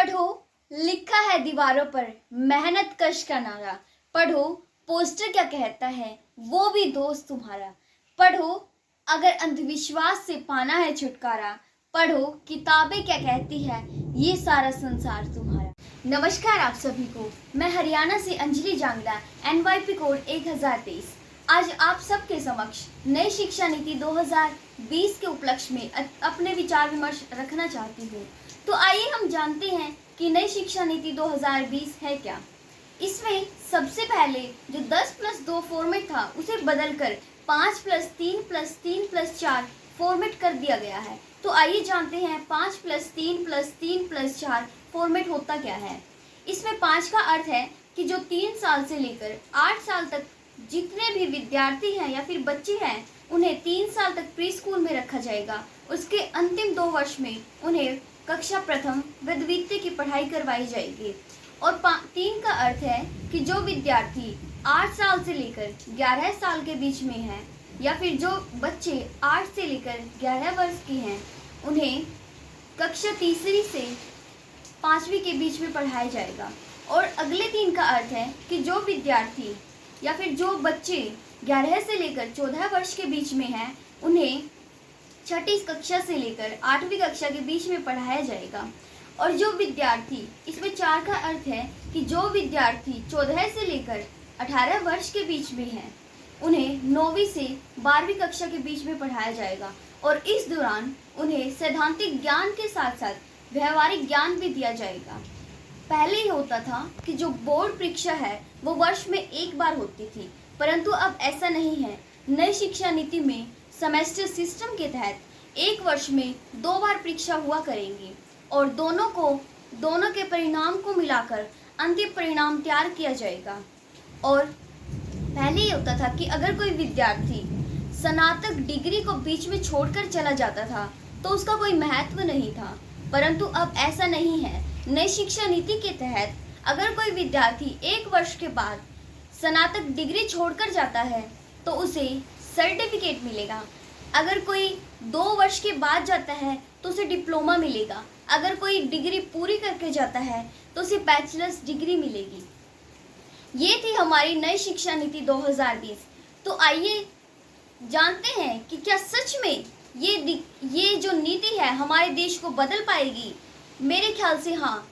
पढ़ो, लिखा है दीवारों पर मेहनत कश का नारा। पढ़ो, पोस्टर क्या कहता है वो भी दोस्त तुम्हारा। पढ़ो, अगर अंधविश्वास से पाना है छुटकारा। पढ़ो, किताबें क्या कहती है ये सारा संसार तुम्हारा। नमस्कार आप सभी को, मैं हरियाणा से अंजलि जांगला, NYP कोड 1023। आज आप सबके समक्ष नई शिक्षा नीति 2020 के उपलक्ष्य में अपने विचार विमर्श रखना चाहती हूँ। तो आइए हम जानते हैं कि नई शिक्षा नीति 2020 है क्या। इसमें सबसे पहले जो 10+2 फॉर्मेट था उसे बदलकर 5+3+3+4 फॉर्मेट कर दिया गया है। तो आइए जानते हैं 5+3+3+4 फॉर्मेट होता क्या है। इसमें 5 का अर्थ है कि जो 3 साल से लेकर 8 साल तक जितने भी विद्यार्थी हैं या फिर बच्चे हैं उन्हें 3 साल तक प्री स्कूल में रखा जाएगा। उसके अंतिम 2 वर्ष में उन्हें कक्षा प्रथम व द्वितीय की पढ़ाई करवाई जाएगी। और 3 का अर्थ है कि जो विद्यार्थी 8 साल से लेकर 11 साल के बीच में हैं या फिर जो बच्चे 8 से लेकर 11 वर्ष के हैं उन्हें कक्षा तीसरी से 5वीं के बीच में पढ़ाया जाएगा। और अगले 3 का अर्थ है कि जो विद्यार्थी या फिर जो बच्चे 11 से लेकर 14 वर्ष के बीच में हैं उन्हें 6ठी कक्षा से लेकर 8वीं कक्षा के बीच में पढ़ाया जाएगा। और जो विद्यार्थी, इसमें 4 का अर्थ है कि जो विद्यार्थी 14 से लेकर 18 वर्ष के बीच में हैं उन्हें 9वीं से 12वीं कक्षा के बीच में पढ़ाया जाएगा। और इस दौरान उन्हें सैद्धांतिक ज्ञान के साथ साथ व्यवहारिक ज्ञान भी दिया जाएगा। पहले ही होता था कि जो बोर्ड परीक्षा है वो वर्ष में एक बार होती थी, परंतु अब ऐसा नहीं है। नई शिक्षा नीति में सेमेस्टर सिस्टम के तहत एक वर्ष में 2 बार परीक्षा हुआ करेंगी और दोनों के परिणाम को मिलाकर अंतिम परिणाम तैयार किया जाएगा। और पहले ये होता था कि अगर कोई विद्यार्थी स्नातक डिग्री को बीच में छोड़कर चला जाता था तो उसका कोई महत्व नहीं था, परंतु अब ऐसा नहीं है। नई शिक्षा नीति के तहत अगर कोई विद्यार्थी 1 वर्ष के बाद स्नातक डिग्री छोड़कर जाता है तो उसे सर्टिफिकेट मिलेगा। अगर कोई 2 वर्ष के बाद जाता है तो उसे डिप्लोमा मिलेगा। अगर कोई डिग्री पूरी करके जाता है तो उसे बैचलर्स डिग्री मिलेगी। ये थी हमारी नई शिक्षा नीति 2020। तो आइए जानते हैं कि क्या सच में ये जो नीति है हमारे देश को बदल पाएगी। मेरे ख्याल से हाँ,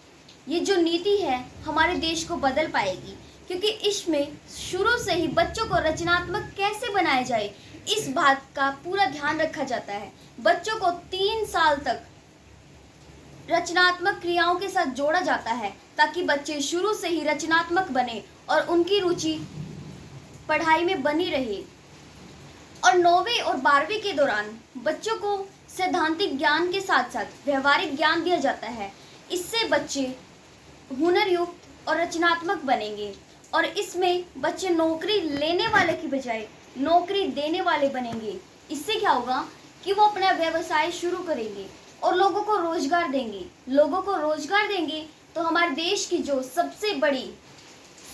ये जो नीति है हमारे देश को बदल पाएगी, क्योंकि इसमें शुरू से ही बच्चों को रचनात्मक कैसे बनाया जाए इस बात का पूरा ध्यान रखा जाता है। बच्चों को 3 साल तक रचनात्मक क्रियाओं के साथ जोड़ा जाता है ताकि बच्चे शुरू से ही रचनात्मक बने और उनकी रुचि पढ़ाई में बनी रहे। और 9वीं और 12वीं के दौरान बच्चों को सैद्धांतिक ज्ञान के साथ साथ व्यवहारिक ज्ञान दिया जाता है। इससे बच्चे हुनरयुक्त और रचनात्मक बनेंगे और इसमें बच्चे नौकरी लेने वाले की बजाय नौकरी देने वाले बनेंगे। इससे क्या होगा कि वो अपना व्यवसाय शुरू करेंगे और लोगों को रोजगार देंगे तो हमारे देश की जो सबसे बड़ी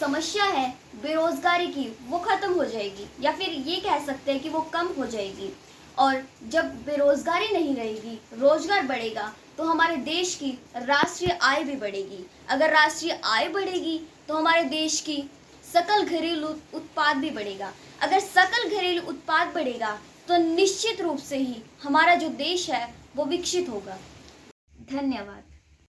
समस्या है बेरोजगारी की वो खत्म हो जाएगी, या फिर ये कह सकते हैं कि वो कम हो जाएगी। और जब बेरोजगारी नहीं रहेगी, रोजगार बढ़ेगा तो हमारे देश की राष्ट्रीय आय भी बढ़ेगी। अगर राष्ट्रीय आय बढ़ेगी तो हमारे देश की सकल घरेलू उत्पाद भी बढ़ेगा। अगर सकल घरेलू उत्पाद बढ़ेगा तो निश्चित रूप से ही हमारा जो देश है वो विकसित होगा। धन्यवाद।